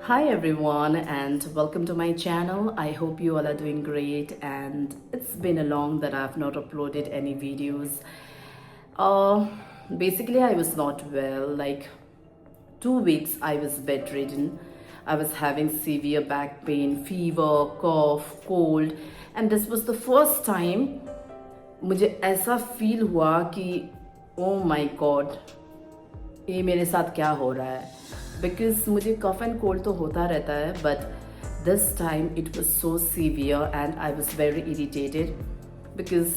Hi everyone and welcome to my channel. I hope you all are doing great and it's been a long that I've not uploaded any videos. Uh, Basically I was not well, like 2 weeks I was bedridden. I was having severe back pain, fever, cough, cold and this was the first time मुझे ऐसा feel हुआ कि oh my God ये मेरे साथ क्या हो रहा है बिकॉज मुझे कफ एंड कोल्ड तो होता रहता है but this time it was so severe and I was very irritated because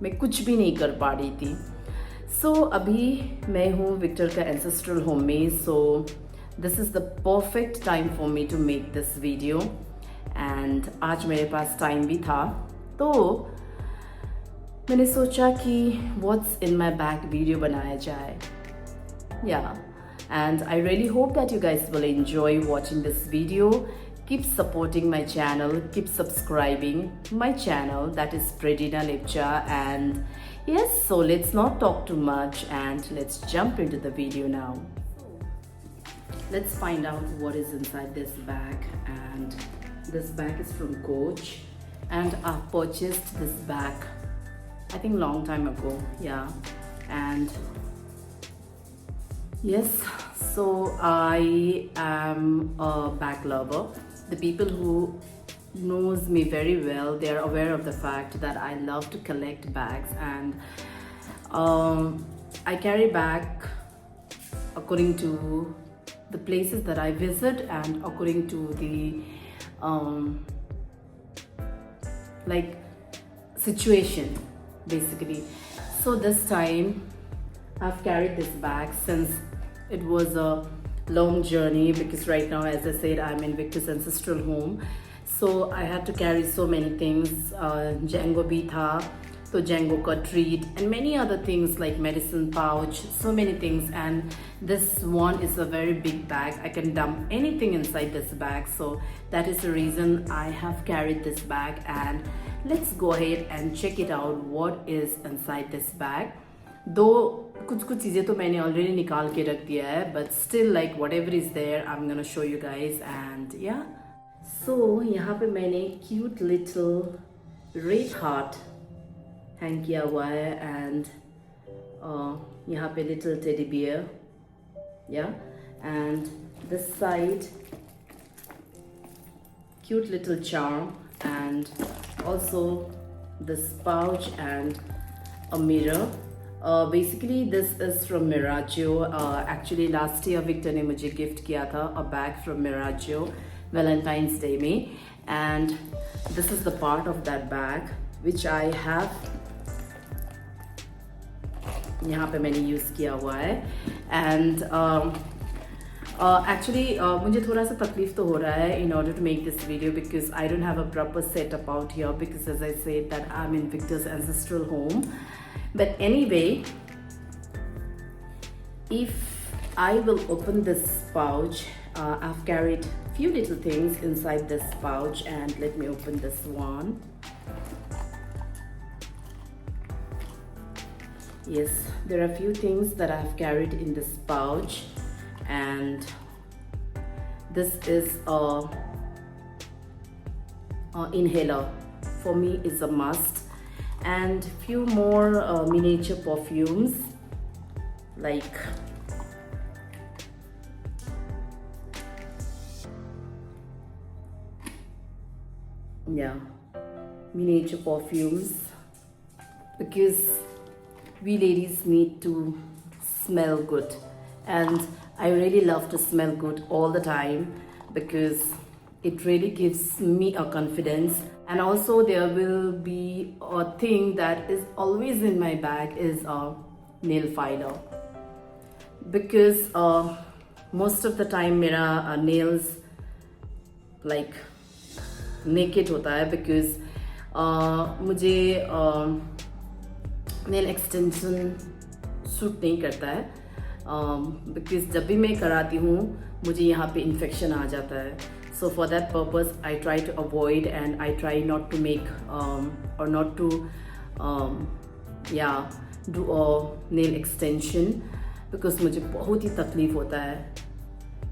मैं कुछ भी नहीं कर पा रही थी सो अभी मैं हूँ विक्टर का एंसेस्ट्रल होम में so this is the perfect time for me to make this video and आज मेरे पास टाइम भी था तो मैंने सोचा कि what's in my back video बनाया जाए and I really hope that you guys will enjoy watching this video. Keep supporting my channel, keep subscribing my channel, that is Predina Lipcha. And yes, so let's not talk too much and let's jump into the video now. Let's find out what is inside this bag. And this bag is from Coach and I purchased this bag I think long time ago, and yes, so I am a bag lover. The people who knows me very well, they are aware of the fact that I love to collect bags and I carry bag according to the places that I visit and according to the like situation basically. So this time I've carried this bag since it was a long journey because right now, as I said, I'm in Victor's ancestral home. So I had to carry so many things. Django bhi tha, so Django ka treat and many other things like medicine pouch, so many things. And this one is a very big bag. I can dump anything inside this bag. So that is the reason I have carried this bag. And let's go ahead and check it out what is inside this bag. दो कुछ चीज़ें तो मैंने already निकाल के रख दिया है but still like whatever is there I am gonna show you guys and yeah so यहाँ पे मैंने cute little red heart hang किया हुआ है एंड यहाँ पे little teddy bear yeah and this side cute little charm and also this pouch and a mirror. Basically this is from Miraggio. Actually last year Victor ने मुझे gift किया था a bag from Miraggio Valentine's Day में and this is the part of that bag which I have यहाँ पे मैंने use किया हुआ है and actually मुझे थोड़ा सा तकलीफ तो हो रहा है in order to make this video because I don't have a proper setup out here because as I said that I'm in Victor's ancestral home. But anyway, if I will open this pouch, I've carried few little things inside this pouch and let me open this one. Yes, there are few things that I've carried in this pouch and this is a inhaler for me is a must. And few more miniature perfumes like miniature perfumes because we ladies need to smell good and I really love to smell good all the time because it really gives me a confidence. And also there will be a thing that is always in my bag is a nail filer because most of the time मेरा nails like naked होता है because मुझे nail extension suit नहीं करता है because जब भी मैं कराती हूँ मुझे यहाँ पे infection आ जाता है. So for that purpose, I try to avoid and I try not to make or not to do a nail extension because मुझे बहुत ही तकलीफ होता है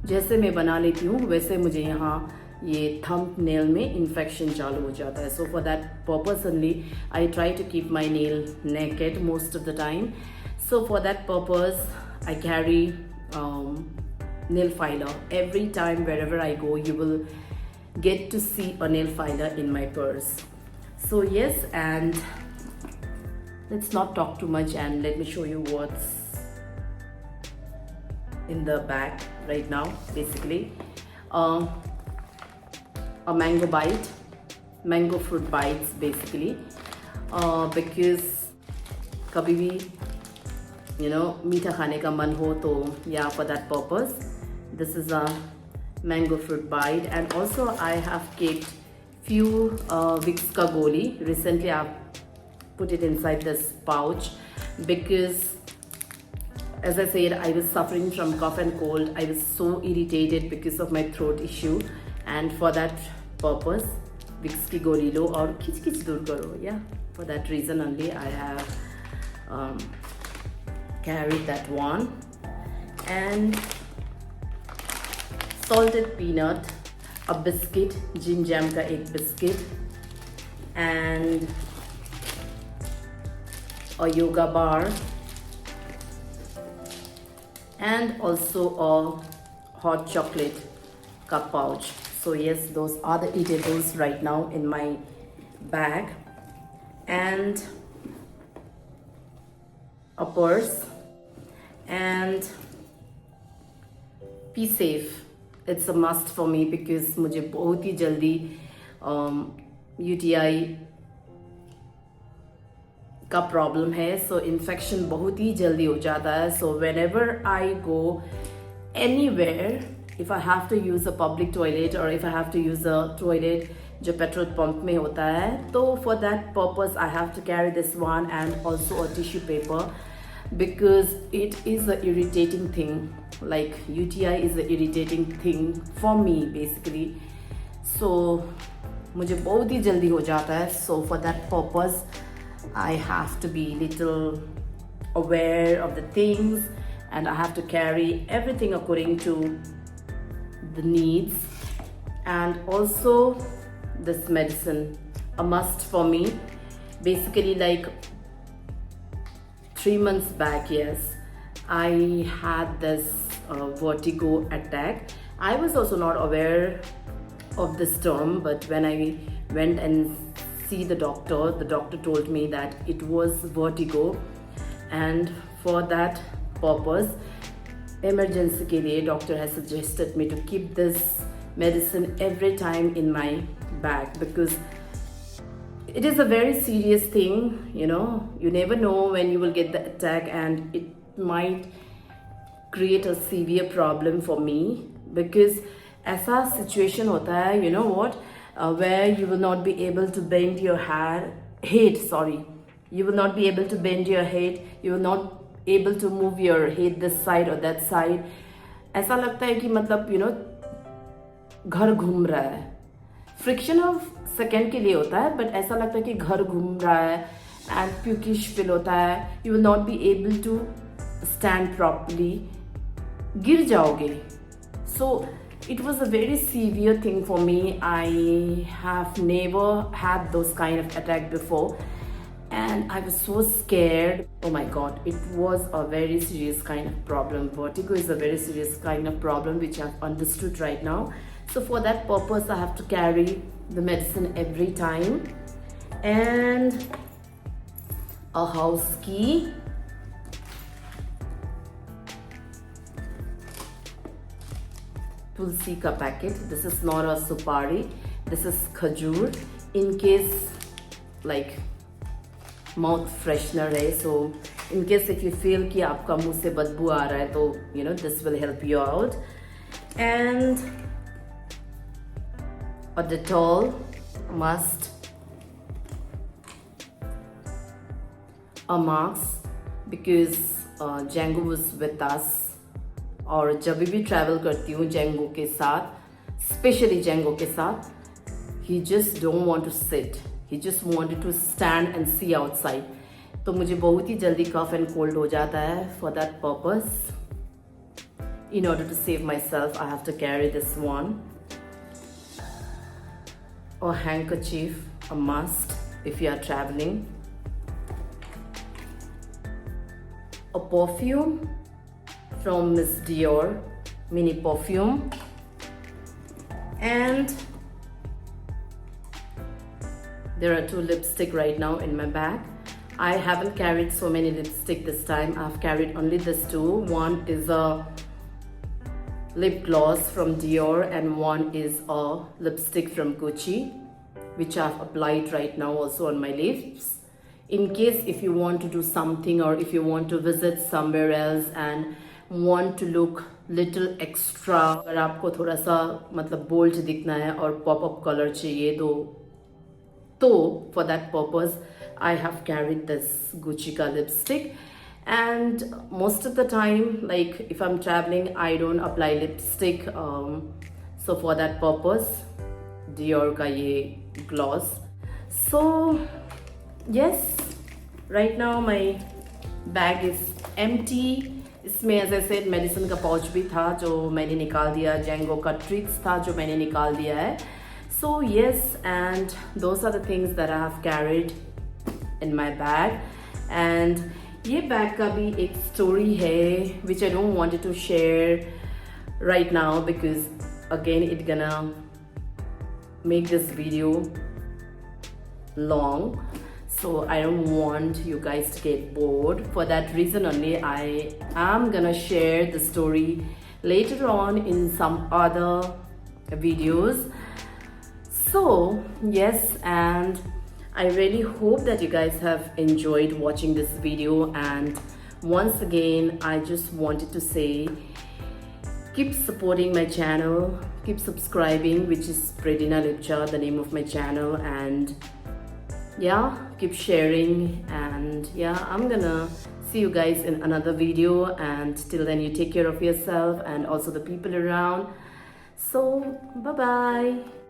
जैसे मैं बना लेती हूँ वैसे मुझे यहाँ ये थंब नेल में इन्फेक्शन चालू हो जाता है. So for that purpose only I try to keep my nail naked most of the time. So for that purpose I carry nail filer every time. Wherever I go, you will get to see a nail filer in my purse. So yes, and let's not talk too much and let me show you what's in the bag right now. Basically a mango bite, mango fruit bites basically, because kabhi bhi मीठा खाने का मन हो तो या for that purpose this is a mango fruit bite. And also I have kept few Vicks ka goli. Recently I've put it inside this pouch because as I said, I was suffering from cough and cold. I was so irritated because of my throat issue, and for that purpose Vicks ki goli lo aur khich khich dur karo. Yeah, for that reason only I have carried that one. And salted peanut, a biscuit, Jim Jam ka ek biscuit, and a yoga bar, and also a hot chocolate ka pouch. So yes, those are the eatables right now in my bag. And a purse. And be safe, it's a must for me because मुझे बहुत ही जल्दी UTI का problem है. सो infection बहुत ही जल्दी हो जाता है. सो whenever I go anywhere, if I have to use a public toilet or if I have to use a toilet जो पेट्रोल पंप में होता है, तो for that purpose I have to carry this one and also a tissue paper. Because it is a irritating thing, like UTI is a irritating thing for me basically. So मुझे बहुत ही जल्दी हो जाता है. So for that purpose I have to be little aware of the things, and I have to carry everything according to the needs. And also this medicine, a must for me basically. Like 3 months back, yes, I had this vertigo attack. I was also not aware of this term, but when I went and see the doctor told me that it was vertigo, and for that purpose emergency ke liye doctor has suggested me to keep this medicine every time in my bag, because it is a very serious thing. You never know when you will get the attack, and it might create a severe problem for me. Because ऐसा situation होता है, what, where you will not be able to bend your head. Sorry, you will not be able to bend your head. You will not able to move your head this side or that side. ऐसा लगता है कि मतलब घर घूम रहा है. Friction of second के लिए होता है, बट ऐसा लगता है कि घर घूम रहा है, एंड प्यूकिश फील होता है. You will not be able to stand properly, गिर जाओगे. So it was a very severe thing for me. I have never had those kind of attack before, and I was so scared. Oh my god, it was a very serious kind of problem. Vertigo is a very serious kind of problem which I've understood right now. So for that purpose I have to carry the medicine every time. And a house key, tulsi ka packet. This is not a supari, this is khajur, in case like mouth freshener है. So in case if you feel कि आपका मुंह से बदबू आ रहा है तो this will help you out. And a Dettol must, a mask, because Django was with us. और जब भी ट्रैवल करती हूँ जेंगो के साथ, स्पेशली जेंगो के साथ, he just don't want to sit, he just wanted to stand and see outside. तो मुझे बहुत ही जल्दी कफ एंड कोल्ड हो जाता है. For that purpose in order to save myself, I have to carry this one. A handkerchief, a must if you are traveling. A perfume from Miss Dior, mini perfume. And there are 2 lipstick right now in my bag. I haven't carried so many lipstick this time. I've carried only this 2. One is a lip gloss from Dior and one is a lipstick from Gucci, which I've applied right now also on my lips. In case if you want to do something or if you want to visit somewhere else and want to look little extra, अगर आपको थोड़ा सा मतलब bold दिखना है और pop-up color चाहिए तो for that purpose I have carried this Gucci ka lipstick. And most of the time, like if I'm traveling, I don't apply lipstick, so for that purpose Dior ka ye gloss. So yes, right now my bag is empty. इसमें as I said medicine का pouch भी था जो मैंने निकाल दिया, Django का treats था जो मैंने निकाल दिया है. So yes, and those are the things that I have carried in my bag. And ये बैग का भी एक स्टोरी है which I don't wanted to share right now because again it gonna make this video long, so I don't want you guys to get bored. For that reason only I am gonna share the story later on in some other videos. So yes, and I really hope that you guys have enjoyed watching this video. And once again I just wanted to say, keep supporting my channel, keep subscribing, which is Predina Lipcha, the name of my channel, and yeah, keep sharing. And yeah, I'm gonna see you guys in another video, and till then you take care of yourself and also the people around. So bye bye.